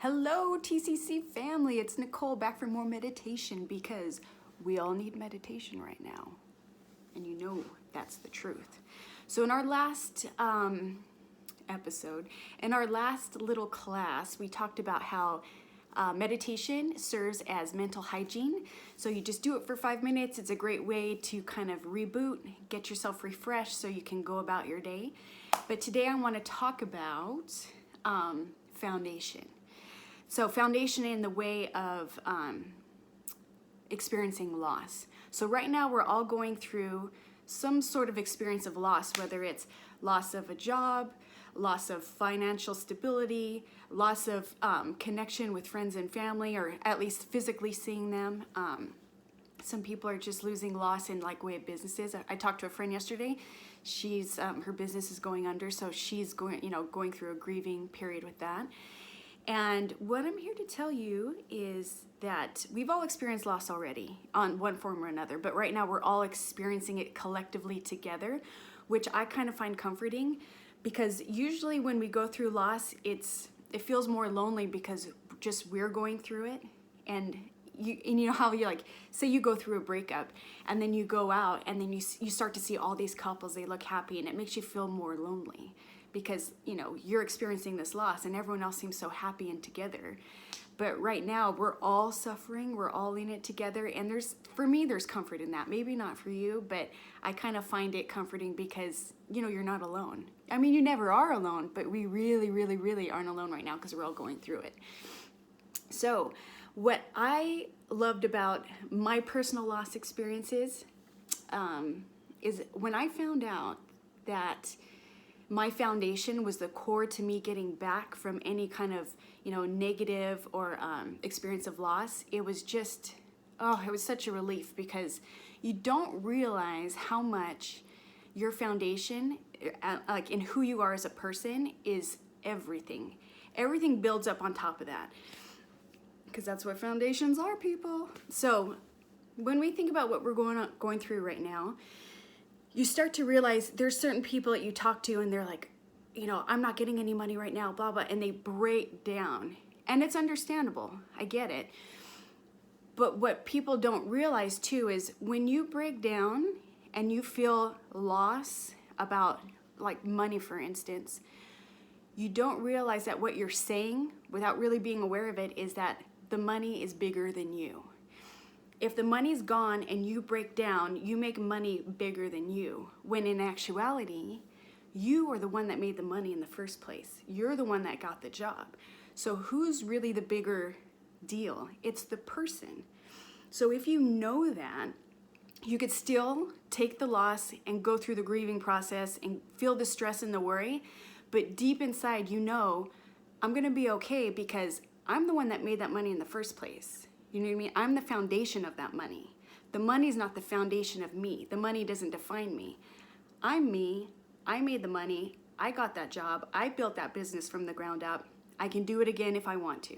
Hello, TCC family. It's Nicole back for more meditation because we all need meditation right now. And you know that's the truth. So in our last episode, in our last little class, we talked about how meditation serves as mental hygiene. So you just do it for 5 minutes. It's a great way to kind of reboot, get yourself refreshed so you can go about your day. But today I want to talk about foundation. So foundation in the way of experiencing loss. So right now we're all going through some sort of experience of loss, whether it's loss of a job, loss of financial stability, loss of connection with friends and family, or at least physically seeing them. Some people are just losing loss in like way of businesses. I talked to a friend yesterday. She's her business is going under, so she's going through a grieving period with that. And what I'm here to tell you is that we've all experienced loss already on one form or another, but right now we're all experiencing it collectively together, which I kind of find comforting, because usually when we go through loss, it feels more lonely because just we're going through it. And you know how you say you go through a breakup and then you go out and then you start to see all these couples, they look happy, and it makes you feel more lonely because you're experiencing this loss and everyone else seems so happy and together. But right now we're all suffering, we're all in it together, and for me there's comfort in that. Maybe not for you, but I kind of find it comforting because you're not alone. I mean, you never are alone, but we really, really, really aren't alone right now because we're all going through it. So what I loved about my personal loss experiences is when I found out that my foundation was the core to me getting back from any kind of negative or experience of loss. It was just, it was such a relief, because you don't realize how much your foundation, like in who you are as a person, is everything. Everything builds up on top of that, because that's what foundations are, people. So when we think about what we're going through right now, you start to realize there's certain people that you talk to and they're like, I'm not getting any money right now, blah, blah, and they break down. And it's understandable, I get it. But what people don't realize too is when you break down and you feel loss about like money, for instance, you don't realize that what you're saying without really being aware of it is that the money is bigger than you. If the money's gone and you break down, you make money bigger than you, when in actuality, you are the one that made the money in the first place. You're the one that got the job. So who's really the bigger deal? It's the person. So if you know that, you could still take the loss and go through the grieving process and feel the stress and the worry, but deep inside I'm gonna be okay because I'm the one that made that money in the first place. You know what I mean? I'm the foundation of that money. The money's not the foundation of me. The money doesn't define me. I'm me. I made the money. I got that job. I built that business from the ground up. I can do it again if I want to.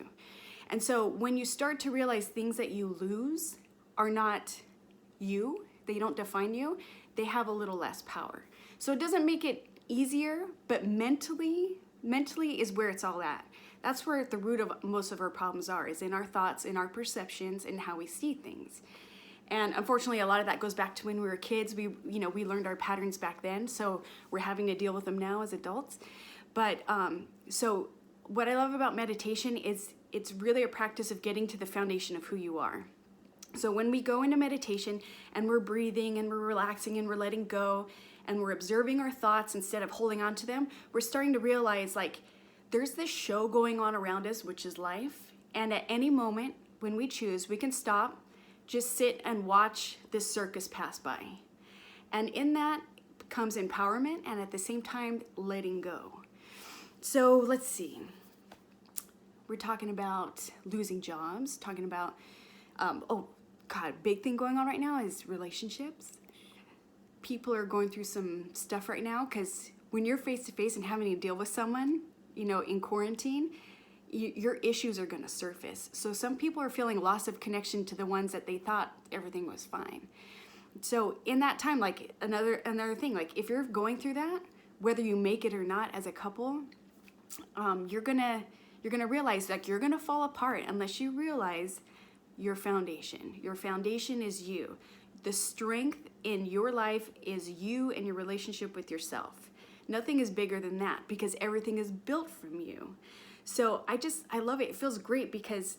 And so when you start to realize things that you lose are not you, they don't define you, they have a little less power. So it doesn't make it easier, but mentally is where it's all at. That's where the root of most of our problems are, is in our thoughts, in our perceptions, and how we see things. And unfortunately, a lot of that goes back to when we were kids. We learned our patterns back then, so we're having to deal with them now as adults. But so what I love about meditation is it's really a practice of getting to the foundation of who you are. So when we go into meditation and we're breathing and we're relaxing and we're letting go and we're observing our thoughts instead of holding on to them, we're starting to realize there's this show going on around us, which is life. And at any moment when we choose, we can stop, just sit and watch this circus pass by. And in that comes empowerment and at the same time, letting go. So let's see. We're talking about losing jobs, talking about, big thing going on right now is relationships. People are going through some stuff right now because when you're face to face and having to deal with someone, in quarantine, your issues are going to surface. So some people are feeling loss of connection to the ones that they thought everything was fine. So in that time, another thing, if you're going through that, whether you make it or not as a couple, you're gonna You're going to realize like you're going to fall apart unless you realize your foundation. Your foundation is you. The strength in your life is you and your relationship with yourself. Nothing is bigger than that because everything is built from you. So I love it. It feels great because,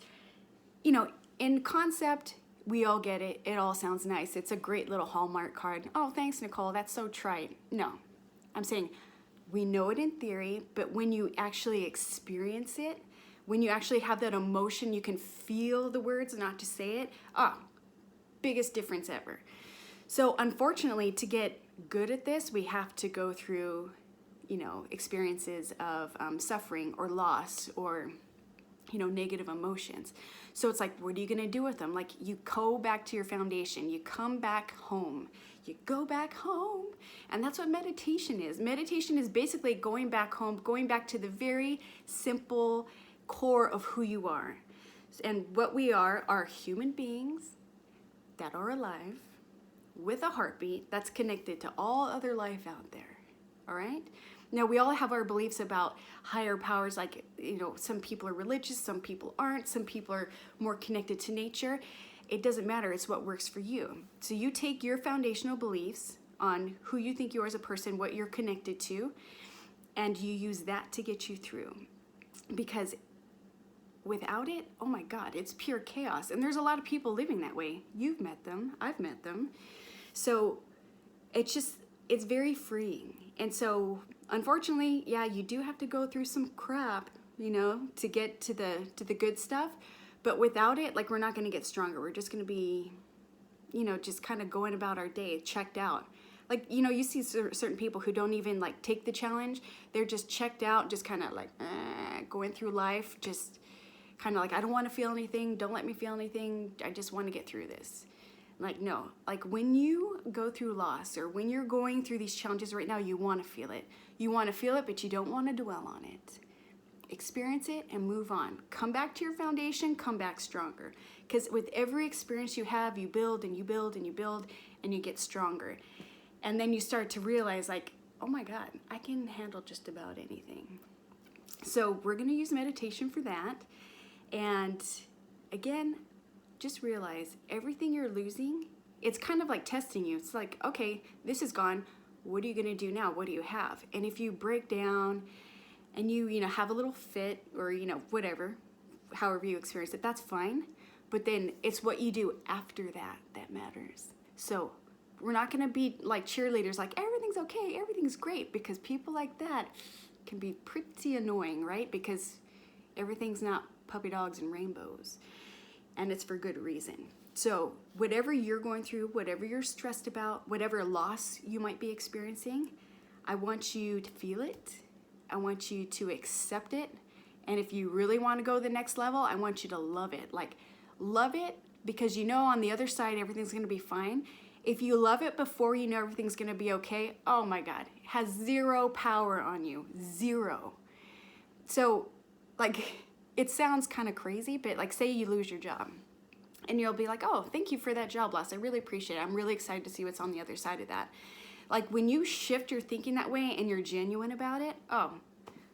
you know, in concept, we all get it. It all sounds nice. It's a great little Hallmark card. Oh, thanks, Nicole. That's so trite. No, I'm saying we know it in theory, but when you actually experience it, when you actually have that emotion, you can feel the words, not to say it. Biggest difference ever. So unfortunately, to get good at this, we have to go through, you know, experiences of suffering or loss or, you know, negative emotions. So it's like, what are you going to do with them? Like, you go back to your foundation. You come back home. You go back home. And that's what meditation is. Meditation is basically going back home, going back to the very simple core of who you are. And what we are human beings that are alive with a heartbeat that's connected to all other life out there. All right? Now, we all have our beliefs about higher powers, like, you know, some people are religious, some people aren't, some people are more connected to nature. It doesn't matter, it's what works for you. So you take your foundational beliefs on who you think you are as a person, what you're connected to, and you use that to get you through. Because without it, oh my God, it's pure chaos. And there's a lot of people living that way. You've met them, I've met them. So it's very freeing. And so unfortunately, yeah, you do have to go through some crap, you know, to get to the good stuff. But without it, like, we're not going to get stronger. We're just going to be, you know, just kind of going about our day, checked out. Like, you know, you see certain people who don't even like take the challenge. They're just checked out, just kind of like going through life, just kind of like, I don't want to feel anything. Don't let me feel anything. I just want to get through this. Like, no, like when you go through loss or when you're going through these challenges right now, you want to feel it. You want to feel it, but you don't want to dwell on it. Experience it and move on. Come back to your foundation, come back stronger. Because with every experience you have, you build and you build and you build and you get stronger. And then you start to realize, like, oh my God, I can handle just about anything. So we're going to use meditation for that. And again, just realize everything you're losing, it's kind of like testing you. It's like, okay, this is gone. What are you going to do now? What do you have? And if you break down and you know, have a little fit or, you know, whatever, however you experience it, that's fine. But then it's what you do after that matters. So we're not going to be like cheerleaders, like everything's okay, everything's great, because people like that can be pretty annoying, right? Because everything's not puppy dogs and rainbows. And it's for good reason. So whatever you're going through, whatever you're stressed about, whatever loss you might be experiencing, I want you to feel it. I want you to accept it. And if you really want to go to the next level, I want you to love it. Like, love it because you know on the other side everything's going to be fine. If you love it before you know everything's going to be okay, oh my God, it has zero power on you. Zero. So, like, it sounds kind of crazy, but like, say you lose your job and you'll be like, oh, thank you for that job loss. I really appreciate it. I'm really excited to see what's on the other side of that. Like, when you shift your thinking that way and you're genuine about it, oh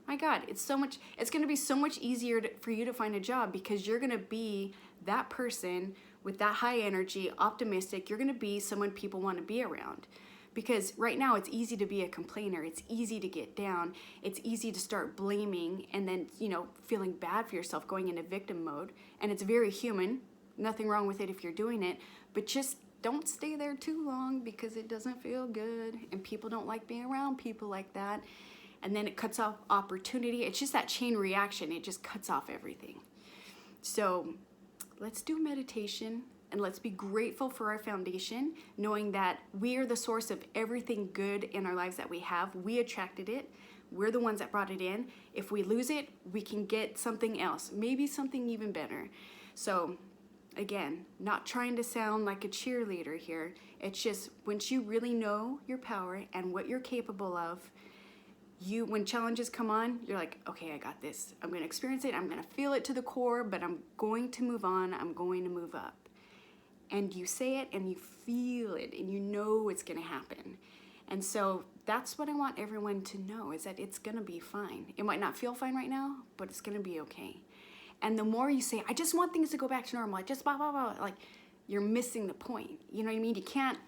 my God, it's going to be so much easier for you to find a job because you're going to be that person with that high energy, optimistic. You're going to be someone people want to be around. Because right now it's easy to be a complainer. It's easy to get down. It's easy to start blaming and then, you know, feeling bad for yourself, going into victim mode. And it's very human. Nothing wrong with it if you're doing it. But just don't stay there too long because it doesn't feel good. And people don't like being around people like that. And then it cuts off opportunity. It's just that chain reaction. It just cuts off everything. So let's do meditation. And let's be grateful for our foundation, knowing that we are the source of everything good in our lives that we have. We attracted it. We're the ones that brought it in. If we lose it, we can get something else, maybe something even better. So again, not trying to sound like a cheerleader here. It's just once you really know your power and what you're capable of, when challenges come on, you're like, okay, I got this. I'm going to experience it. I'm going to feel it to the core, but I'm going to move on. I'm going to move up. And you say it and you feel it and you know it's going to happen. And so that's what I want everyone to know, is that it's gonna be fine. It might not feel fine right now, but it's gonna be okay. And the more you say, I just want things to go back to normal, I just blah, blah, blah, like, you're missing the point. You know what I mean? You can't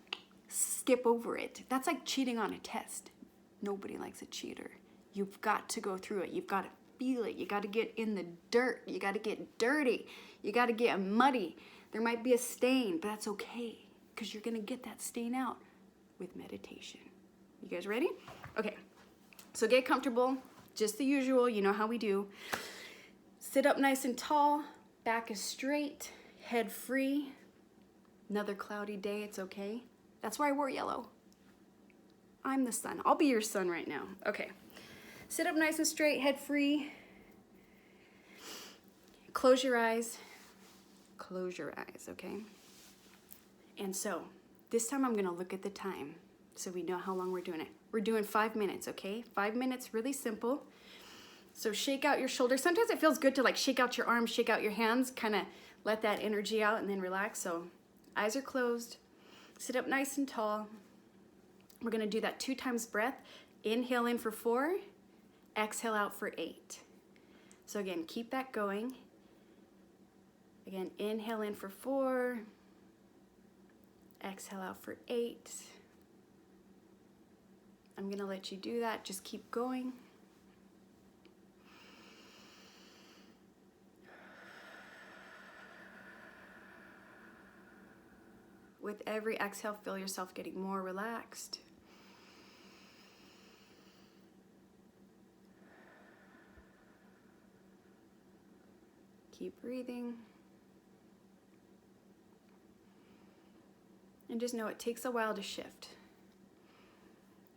skip over it. That's like cheating on a test. Nobody likes a cheater. You've got to go through it. You've got to feel it. You got to get in the dirt. You got to get dirty. You got to get muddy. There might be a stain, but that's okay, because you're going to get that stain out with meditation. You guys ready? Okay. So get comfortable. Just the usual. You know how we do. Sit up nice and tall. Back is straight. Head free. Another cloudy day. It's okay. That's why I wore yellow. I'm the sun. I'll be your sun right now. Okay. Sit up nice and straight, head free. Close your eyes. Close your eyes, okay? And so, this time I'm gonna look at the time so we know how long we're doing it. We're doing 5 minutes, okay? 5 minutes, really simple. So shake out your shoulders. Sometimes it feels good to like shake out your arms, shake out your hands, kind of let that energy out and then relax. So eyes are closed. Sit up nice and tall. We're gonna do that 2 times breath. Inhale in for 4, exhale out for 8. So again, keep that going. Again, inhale in for 4, exhale out for 8. I'm gonna let you do that, just keep going. With every exhale, feel yourself getting more relaxed. Keep breathing. And just know it takes a while to shift.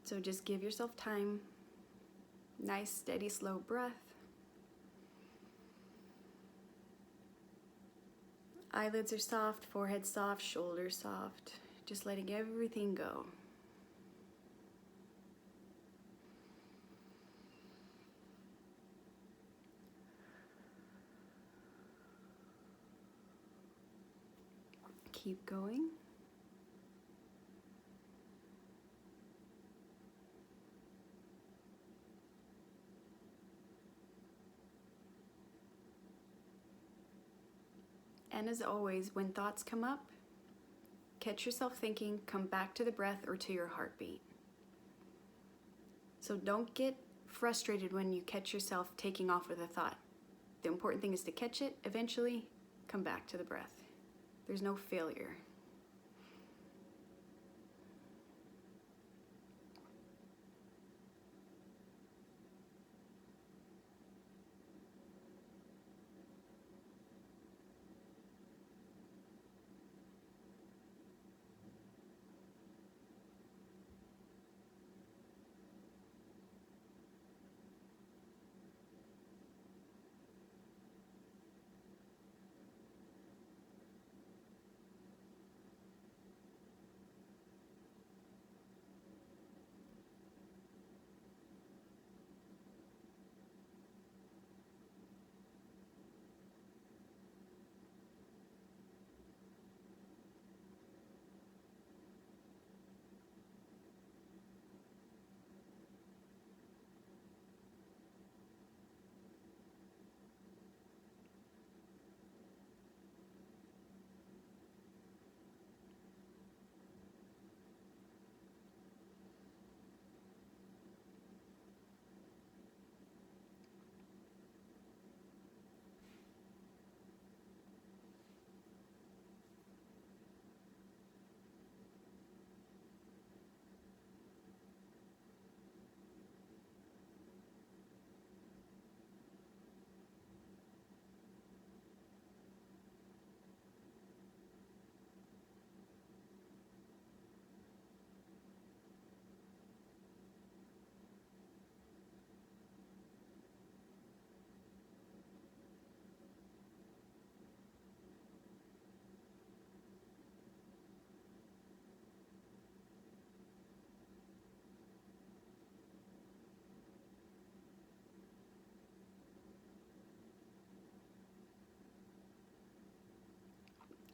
So just give yourself time. Nice, steady, slow breath. Eyelids are soft, forehead soft, shoulders soft. Just letting everything go. Keep going. And as always, when thoughts come up, catch yourself thinking, come back to the breath or to your heartbeat. So don't get frustrated when you catch yourself taking off with a thought. The important thing is to catch it, eventually come back to the breath. There's no failure.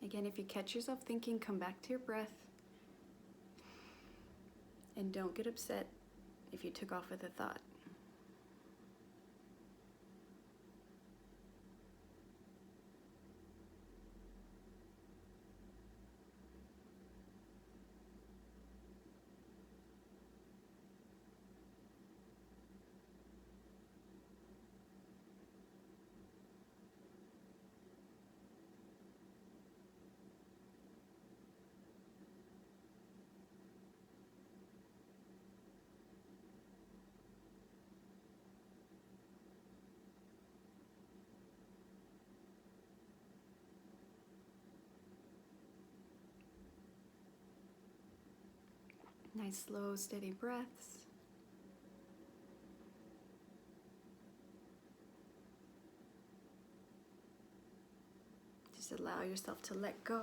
Again, if you catch yourself thinking, come back to your breath. And don't get upset if you took off with a thought. Nice, slow, steady breaths. Just allow yourself to let go.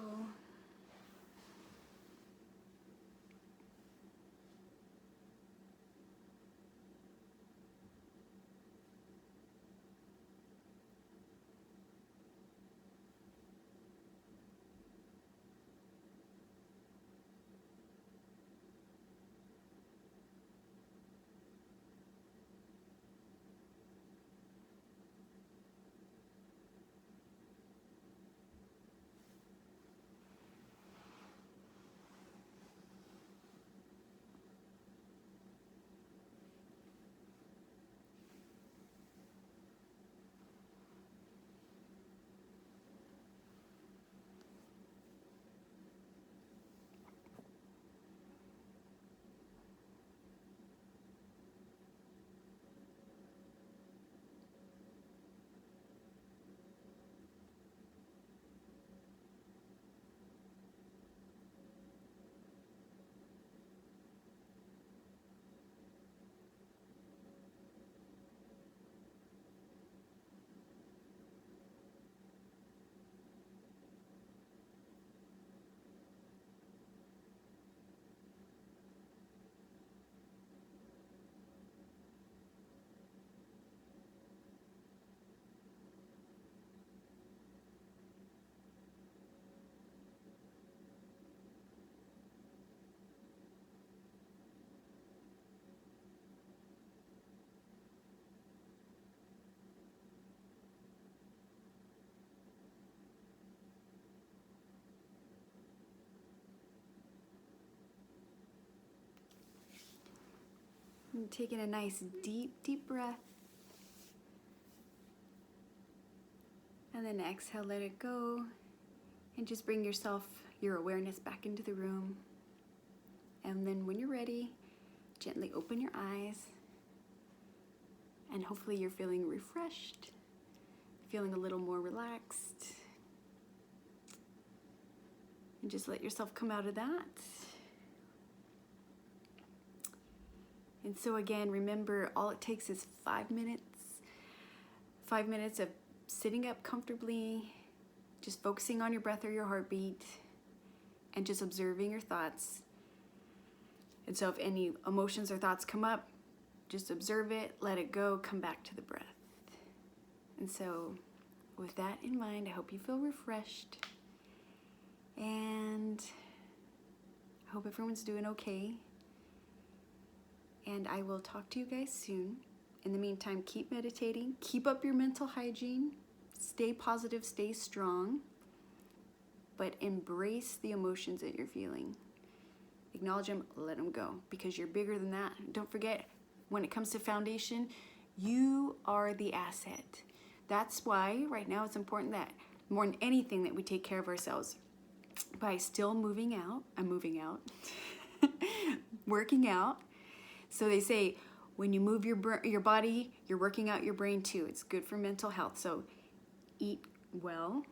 And taking a nice deep breath. And then exhale, let it go. And just bring your awareness back into the room. And then when you're ready, gently open your eyes. And hopefully you're feeling refreshed, feeling a little more relaxed. And just let yourself come out of that. And so again, remember, all it takes is 5 minutes. 5 minutes of sitting up comfortably, just focusing on your breath or your heartbeat, and just observing your thoughts. And so if any emotions or thoughts come up, just observe it, let it go, come back to the breath. And so with that in mind, I hope you feel refreshed. And I hope everyone's doing okay. And I will talk to you guys soon. In the meantime, keep meditating, keep up your mental hygiene, stay positive, stay strong, but embrace the emotions that you're feeling. Acknowledge them, let them go, because you're bigger than that. Don't forget, when it comes to foundation, you are the asset. That's why right now it's important that more than anything that we take care of ourselves by still moving out. I'm moving out, working out. So they say when you move your body, you're working out your brain too. It's good for mental health. So eat well.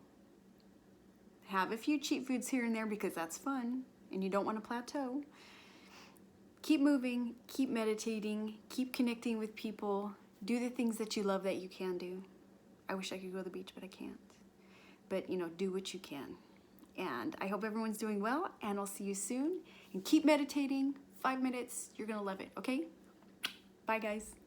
Have a few cheat foods here and there because that's fun and you don't want to plateau. Keep moving, keep meditating, keep connecting with people. Do the things that you love that you can do. I wish I could go to the beach, but I can't. But, do what you can. And I hope everyone's doing well, and I'll see you soon. And keep meditating. 5 minutes, you're going to love it, okay? Bye, guys.